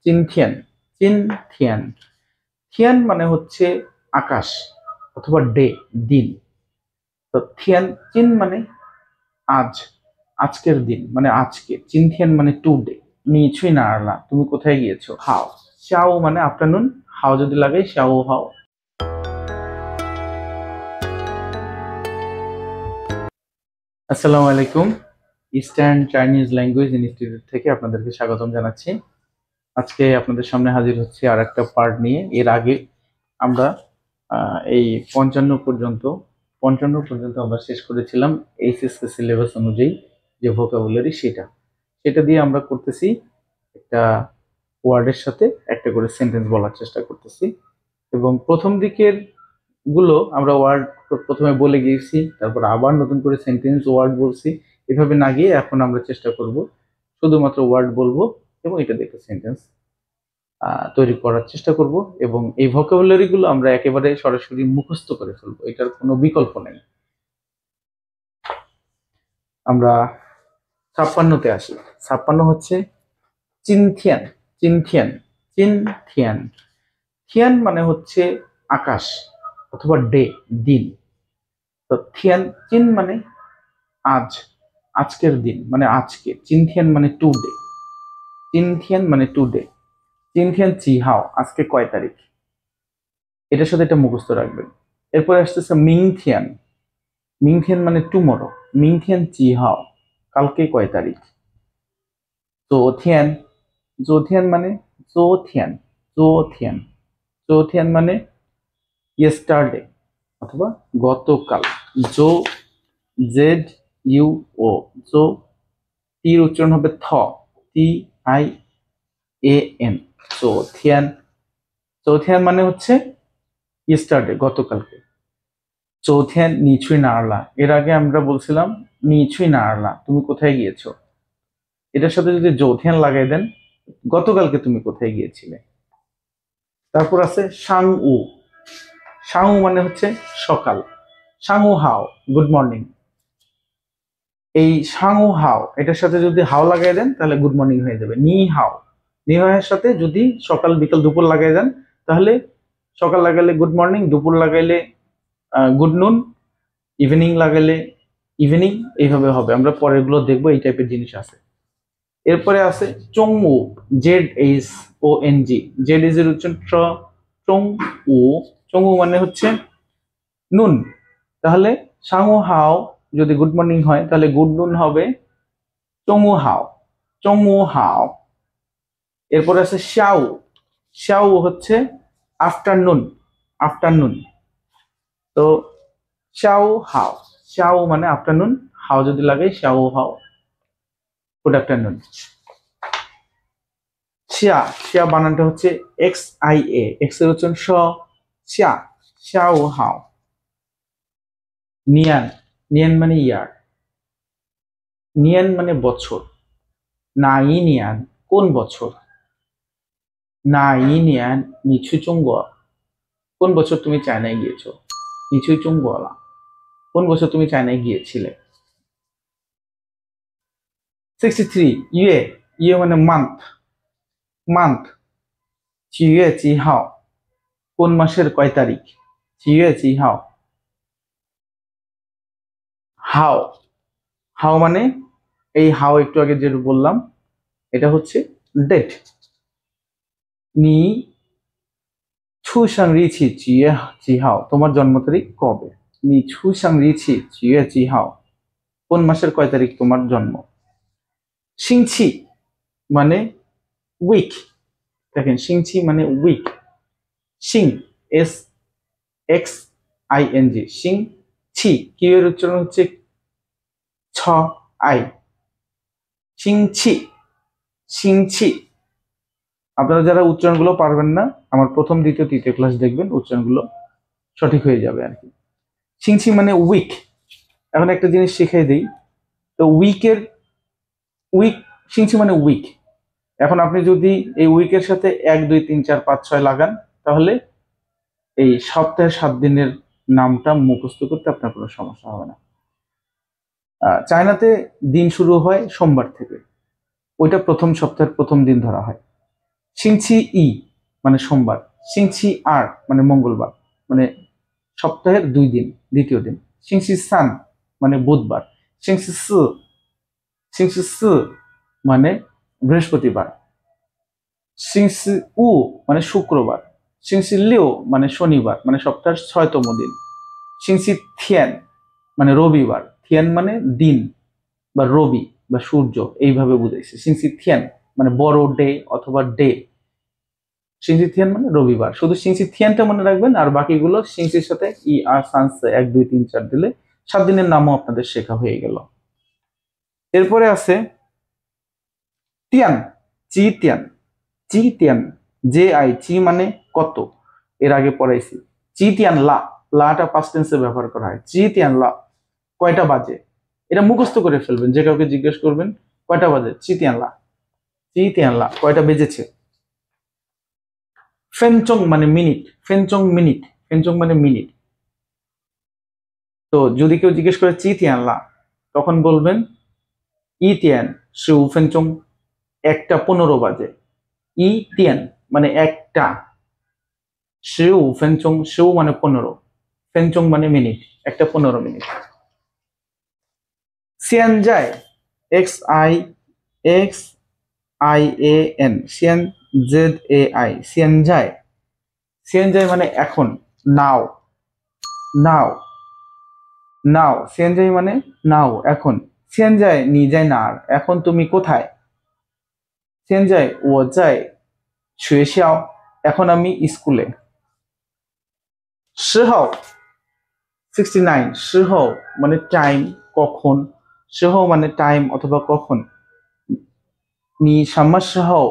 চিনথিয়ান। চিনথিয়ান। থিয়ান মানে হচ্ছে আকাশ অথবা ডে, দিন। তো থিয়ান চিন মানে আজ, আজকের দিন মানে আজকে। চিনথিয়ান মানে টুডে। নিছুই না আরলা, তুমি কোথায় গিয়েছো। হাও। শাও মানে আফটারনুন, হাও যদি লাগে শাও হাও। আসসালামু আলাইকুম। ইস্টার্ন চাইনিজ ল্যাঙ্গুয়েজ ইনস্টিটিউট থেকে আপনাদেরকে স্বাগতম জানাচ্ছি। আজকে আপনাদের সামনে হাজির হচ্ছে আর একটা পার্ট নিয়ে। এর আগে আমরা এই 55 পর্যন্ত আমরা শেষ করেছিলাম এইচএসসি সিলেবাস অনুযায়ী যে ভোকাবুলারি, সেটা সেটা দিয়ে আমরা করতেছি একটা ওয়ার্ডের সাথে একটা করে সেন্টেন্স বলার চেষ্টা করতেছি। এবং প্রথম দিকের গুলো আমরা ওয়ার্ড প্রথমে বলে গিয়েছি, তারপর আবার নতুন করে সেন্টেন্স ওয়ার্ড বলছি। এভাবে না গিয়ে এখন আমরা চেষ্টা করব শুধুমাত্র ওয়ার্ড বলবো এবং এটা দেখে সেন্টেন্স তৈরি করার চেষ্টা করব। এবং এই ভোকাবুলারি গুলো আমরা একেবারে সরাসরি মুখস্থ করে ফেলবো, এটার কোনো বিকল্প নেই। আমরা 56তে আসি। 56 হচ্ছে চিনথিয়ান। চিনথিয়ান। চিনথিয়ান। থিয়ান মানে হচ্ছে আকাশ অথবা ডে, দিন। তো থিয়ান চিন মানে আজ, আজকের দিন মানে আজকে। চিনথিয়ান মানে টুডে। চিনথিয়ান মানে টুডে। চিনথিয়ান চিহাও, আজকে কয় তারিখ, এটার সাথে এটা মুখস্থ রাখবেন। এরপরে আসতেছে মিংথিয়ান। মিংথিয়ান মানে টুমরো। মিংথিয়ান চিহাও, কালকে কয় তারিখ। জোথিয়ান। জোথিয়ান মানে জোথিয়ান। জোথিয়ান। জোথিয়ান মানে ইয়েস্টারডে অথবা গতকাল। জো, জেড ইউ ও, জো। টির উচ্চারণ হবে থ, টি আই এ এন। চৌথিয়ান। চৌথিয়ান মানে হচ্ছে ইয়েস্টারডে, গতকালকে। চৌথিয়ান নিছুই না আরলা, এর আগে আমরা বলছিলাম নিছুই না আরলা, তুমি কোথায় গিয়েছো। এটার সাথে যদি যৌথিয়ান লাগাই দেন, গতকালকে তুমি কোথায় গিয়েছিলে। তারপর আছে সাং উ। সাং উ মানে হচ্ছে সকাল। সাং উ হাও, গুড মর্নিং। এই সাং উ হাও এটার সাথে যদি হাও লাগাই দেন তাহলে গুড মর্নিং হয়ে যাবে। নি হাও। নি হাওয়ের সাথে যদি সকাল বিকাল দুপুর লাগাই দেন তাহলে সকাল লাগাইলে গুড মর্নিং, দুপুর লাগাইলে গুড নুন, ইভিনিং লাগাইলে ইভিনিং, এইভাবে হবে। আমরা পরের গুলো দেখবো, এই টাইপের জিনিস আছে। এরপরে আছে চং উ। Z H O N G. Z ইজ এর উচ্চারণ ট্র, চং উ। চং উ মানে হচ্ছে নুন। তাহলে সাং উ হাও যদি গুড মর্নিং হয় তাহলে গুড নুন হবে চং উ হাও। চং উ হাও। এরপরে আছে শাও। শাও হচ্ছে আফটারনুন। আফটারনুন। তো শাও হাও। শাও মানে আফটারনুন, হাও যদি লাগে শাও হাও, গুড আফটারনুন। শিয়া। শিয়া বানানটা হচ্ছে এক্স আই এ, এক্স এর উচ্চারণ শ, শিয়া। শাও হাও। নিয়ান। নিয়ান মানে ইয়ার। নিয়ান মানে বছর। নাই নিয়ান কোন বছর। নাই নিয়ান নিছু চুঙ্গ, কোন বছর তুমি চায়নায় গিয়েছো। নিছুই চুঙ্গলা, কোন বছর তুমি চায়নায় গিয়েছিলে। 63 ইয়ে। ইয়ে মানে মান্থ। মান্থ। চিয়ে চিহাও, কোন মাসের কয় তারিখ। চিয়ে চিহাও। হাও। হাও মানে এই হাও একটু আগে যেটা বললাম এটা হচ্ছে ডেট। নি ছু সাং রিছি চিয়ে চিহাও, তোমার জন্ম তারিখ কবে। নি ছু সাং রিছি চিয়ে চিহাও, কোন মাসের কয় তারিখ তোমার জন্ম। সিংছি মানে উইক। দেখেন সিংছি মানে weak. Sing, S X I N G. Sing ছি, কিউ এর উচ্চারণ হচ্ছে ছ আই। সিংছি। সিংছি। আপনারা যারা উচ্চারণগুলো পারবেন না, আমার প্রথম দ্বিতীয় তৃতীয় ক্লাস দেখবেন, উচ্চারণগুলো সঠিক হয়ে যাবে আর কি। সিংছি মানে উইক। এখন একটা জিনিস শিখাই দিই। তো উইকের উইক, সিংছি মানে উইক। এখন আপনি যদি এই উইকের সাথে 1 2 3 4 5 6 লাগান তাহলে এই সপ্তাহে 7 দিনের নামটা মুখস্থ করতে আপনার কোনো সমস্যা হবে না। চায়নাতে দিন শুরু হয় সোমবার থেকে, ওইটা প্রথম সপ্তাহের প্রথম দিন ধরা হয়। সিংছি ই মানে সোমবার, সিংছি আর মানে মঙ্গলবার, মানে সপ্তাহের 2 দিন, দ্বিতীয় দিন। সিংছি সান মানে বুধবার, সিংছি সি, সিংছি সি মানে বৃহস্পতিবার, সিংছি উ মানে শুক্রবার, সিংছি লিও মানে শনিবার, মানে সপ্তাহের 6তম দিন, সিংছি থিয়ান মানে রবিবার, থিয়ান মানে দিন বা রবি বা সূর্য, এইভাবে বুঝাইছে। সিংছি থিয়ান মানে বড় ডে অথবা ডে, সিংসি থিয়ান মানে রবিবার। শুধু সিংসি থিয়ানটা মনে রাখবেন, আর বাকিগুলো সিংসির সাথে ই আর সানসে 1 2 3 4 দিলে 7 দিনের নামও আপনাদের শেখা হয়ে গেল। এরপরে আছে তিয়ান, চি তিয়ান, চি তিয়ান, জে আই, চি মানে কত, এর আগে পড়াইছি। চি তিয়ান লা, লাটা পাস্ট টেন্সে ব্যবহার করা হয়। চি তিয়ান লা, কয়টা বাজে, এটা মুখস্থ করে ফেলবেন। যে কাউকে জিজ্ঞেস করবেন কয়টা বাজে, চি তিয়ান লা, চি তিয়ান লা, কয়টা বেজেছে। ফেনচং মানে মিনিট, ফেনচং মিনিট, ফেনচং মানে মিনিট। তো যদি কেউ জিজ্ঞেস করে চি তিয়ান লা, তখন বলবেন ই তিয়ান শু ফেনচং, 1:15 বাজে। ই তিয়ান মানে একটা, শু ফেনচং, শু মানে 15, ফেনচং মানে মিনিট, 1:15 মিনিট। সিয়ান যায়, x I, x I A N, Sean Z A I, Sean যায়, সিয়ান যায় মানে এখন, নাও, নাও, নাও, সিয়ান যায় মানে নাও এখন। সিয়ান যায় নি যায় না, এখন তুমি কোথায়। সিয়ান যায় ও যায় শুয়েশাও, এখন আমি স্কুলে। 时候 69, 时候মানে টাইম, কখন, 时候মানে টাইম অথবা কখন। নি সাম্মা 时候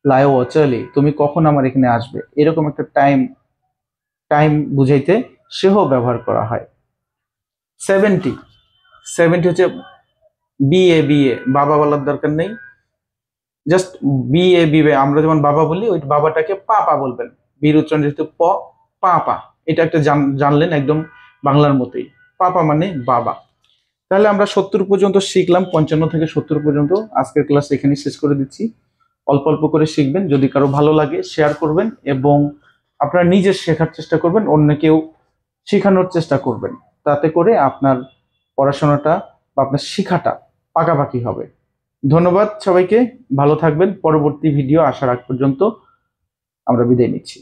来我这里, তুমি কখন আমার এখানে আসবে, এরকম একটা টাইম, টাইম বুঝাইতে 时候 ব্যবহার করা হয়। 70, 70 হচ্ছে বিএ, বিএ বাবা বলার দরকার নেই, জাস্ট বিএ বিবে, আমরা যেমন বাবা বলি ওই বাবাটাকে পাপা বলবেন, বীর উচ্চারণ যেহেতু প, পাপা, এটা একটা জানলেন একদম বাংলার মতোই, পাপা মানে বাবা। তাহলে আমরা 70 পর্যন্ত শিখলাম, 55 থেকে 70 পর্যন্ত। আজকের ক্লাস এখানেই শেষ করে দিচ্ছি। অল্প অল্প করে শিখবেন, যদি কারো ভালো লাগে শেয়ার করবেন, এবং আপনারা নিজে শেখার চেষ্টা করবেন, অন্যকেও শেখানোর চেষ্টা করবেন, তাতে করে আপনার পড়াশোনাটা বা আপনার শেখাটা পাকাপাকি হবে। ধন্যবাদ সবাইকে, ভালো থাকবেন। পরবর্তী ভিডিও আসার আগ পর্যন্ত আমরা বিদায় নিচ্ছি।